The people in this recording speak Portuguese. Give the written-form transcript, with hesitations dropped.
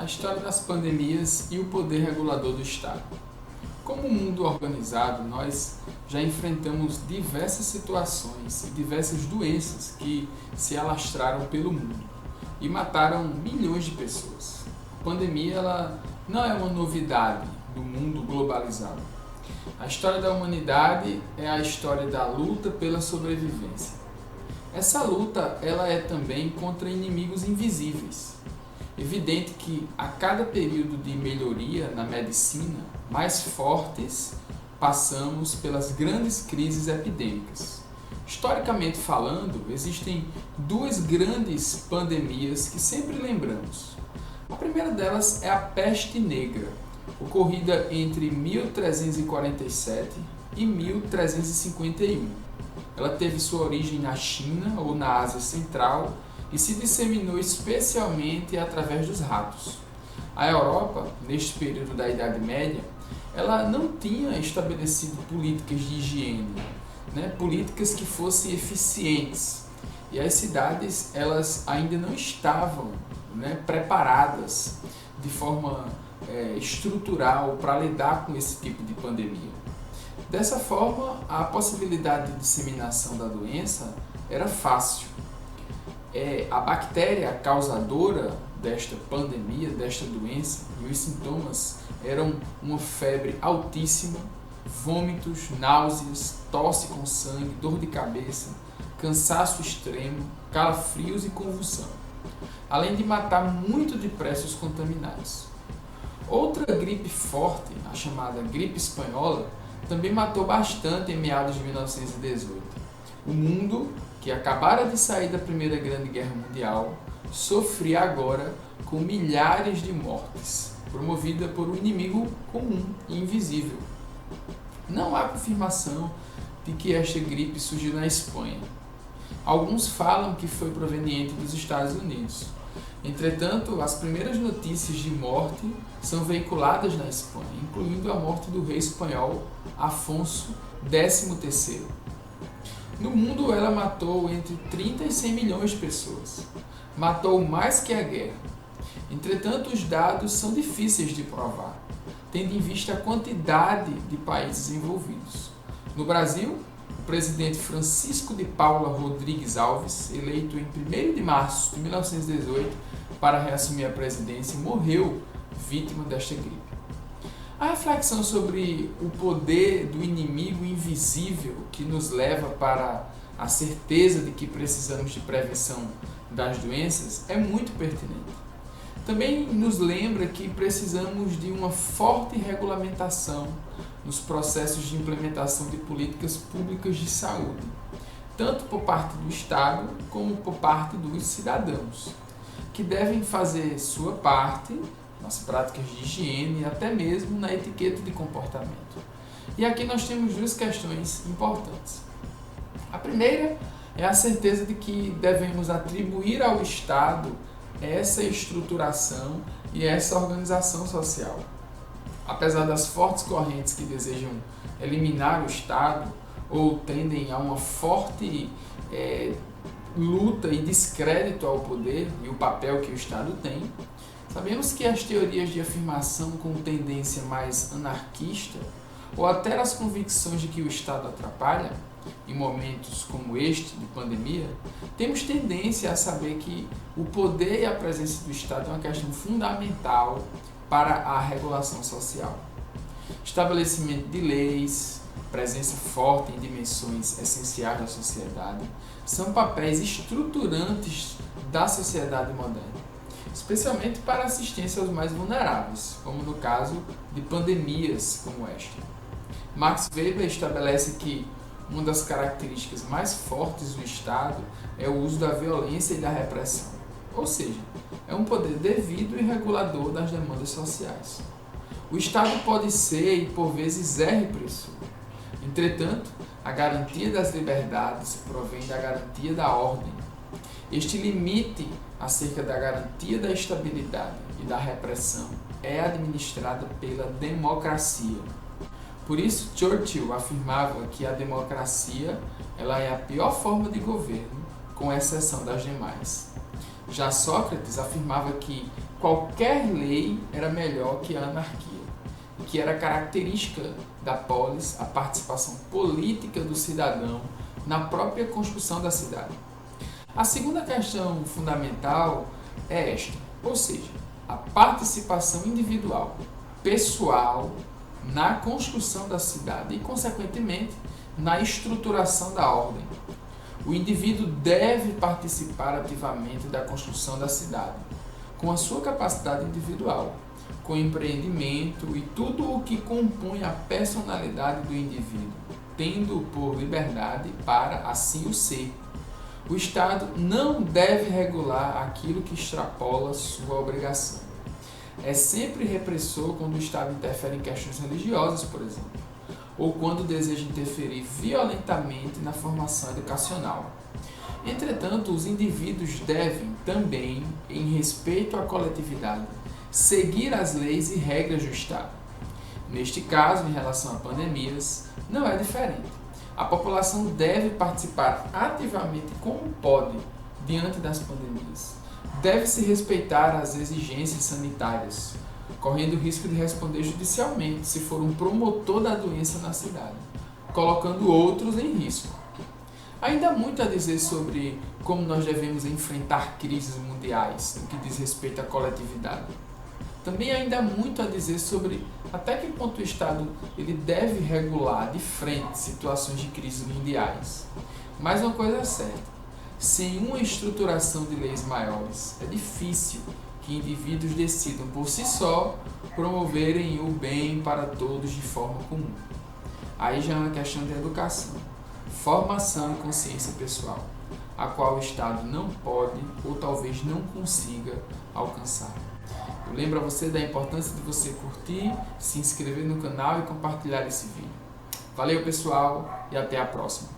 A história das pandemias e o poder regulador do Estado. Como mundo organizado, nós já enfrentamos diversas situações e diversas doenças que se alastraram pelo mundo e mataram milhões de pessoas. A pandemia ela não é uma novidade do mundo globalizado. A história da humanidade é a história da luta pela sobrevivência. Essa luta ela é também contra inimigos invisíveis. Evidente que a cada período de melhoria na medicina, mais fortes passamos pelas grandes crises epidêmicas. Historicamente falando, existem duas grandes pandemias que sempre lembramos. A primeira delas é a peste negra, ocorrida entre 1347 e 1351. Ela teve sua origem na China ou na Ásia Central e se disseminou especialmente através dos ratos. A Europa, neste período da Idade Média, ela não tinha estabelecido políticas de higiene, políticas que fossem eficientes. E as cidades elas ainda não estavam preparadas de forma estrutural para lidar com esse tipo de pandemia. Dessa forma, a possibilidade de disseminação da doença era fácil. A bactéria causadora desta pandemia, desta doença, e os sintomas eram uma febre altíssima, vômitos, náuseas, tosse com sangue, dor de cabeça, cansaço extremo, calafrios e convulsão, além de matar muito depressa os contaminados. Outra gripe forte, a chamada gripe espanhola, também matou bastante em meados de 1918. O mundo, que acabara de sair da Primeira Grande Guerra Mundial, sofria agora com milhares de mortes, promovida por um inimigo comum e invisível. Não há confirmação de que esta gripe surgiu na Espanha. Alguns falam que foi proveniente dos Estados Unidos. Entretanto, as primeiras notícias de morte são veiculadas na Espanha, incluindo a morte do rei espanhol Afonso XIII. No mundo, ela matou entre 30 e 100 milhões de pessoas. Matou mais que a guerra. Entretanto, os dados são difíceis de provar, tendo em vista a quantidade de países envolvidos. No Brasil, o presidente Francisco de Paula Rodrigues Alves, eleito em 1º de março de 1918 para reassumir a presidência, morreu vítima desta gripe. A reflexão sobre o poder do inimigo invisível que nos leva para a certeza de que precisamos de prevenção das doenças é muito pertinente. Também nos lembra que precisamos de uma forte regulamentação nos processos de implementação de políticas públicas de saúde, tanto por parte do Estado como por parte dos cidadãos, que devem fazer sua parte nas práticas de higiene e até mesmo na etiqueta de comportamento. E aqui nós temos duas questões importantes. A primeira é a certeza de que devemos atribuir ao Estado essa estruturação e essa organização social. Apesar das fortes correntes que desejam eliminar o Estado ou tendem a uma forte luta e descrédito ao poder e o papel que o Estado tem, sabemos que as teorias de afirmação com tendência mais anarquista ou até as convicções de que o Estado atrapalha, em momentos como este de pandemia, temos tendência a saber que o poder e a presença do Estado é uma questão fundamental para a regulação social. Estabelecimento de leis, presença forte em dimensões essenciais da sociedade, são papéis estruturantes da sociedade moderna, especialmente para a assistência aos mais vulneráveis, como no caso de pandemias como esta. Max Weber estabelece que uma das características mais fortes do Estado é o uso da violência e da repressão, ou seja, é um poder devido e regulador das demandas sociais. O Estado pode ser e por vezes é repressor. Entretanto, a garantia das liberdades provém da garantia da ordem. Este limite acerca da garantia da estabilidade e da repressão é administrada pela democracia. Por isso, Churchill afirmava que a democracia ela é a pior forma de governo, com exceção das demais. Já Sócrates afirmava que qualquer lei era melhor que a anarquia, e que era característica da polis a participação política do cidadão na própria construção da cidade. A segunda questão fundamental é esta, ou seja, a participação individual, pessoal, na construção da cidade e, consequentemente, na estruturação da ordem. O indivíduo deve participar ativamente da construção da cidade, com a sua capacidade individual, com empreendimento e tudo o que compõe a personalidade do indivíduo, tendo por liberdade para assim o ser. O Estado não deve regular aquilo que extrapola sua obrigação. É sempre repressor quando o Estado interfere em questões religiosas, por exemplo, ou quando deseja interferir violentamente na formação educacional. Entretanto, os indivíduos devem também, em respeito à coletividade, seguir as leis e regras do Estado. Neste caso, em relação a pandemias, não é diferente. A população deve participar ativamente como pode diante das pandemias. Deve-se respeitar as exigências sanitárias, correndo o risco de responder judicialmente se for um promotor da doença na cidade, colocando outros em risco. Ainda há muito a dizer sobre como nós devemos enfrentar crises mundiais no que diz respeito à coletividade. Também ainda há muito a dizer sobre até que ponto o Estado ele deve regular de frente situações de crises mundiais. Mas uma coisa é certa, sem uma estruturação de leis maiores, é difícil que indivíduos decidam por si só promoverem o bem para todos de forma comum. Aí já é uma questão de educação, formação e consciência pessoal, a qual o Estado não pode ou talvez não consiga alcançar. Eu lembro a você da importância de você curtir, se inscrever no canal e compartilhar esse vídeo. Valeu, pessoal, e até a próxima.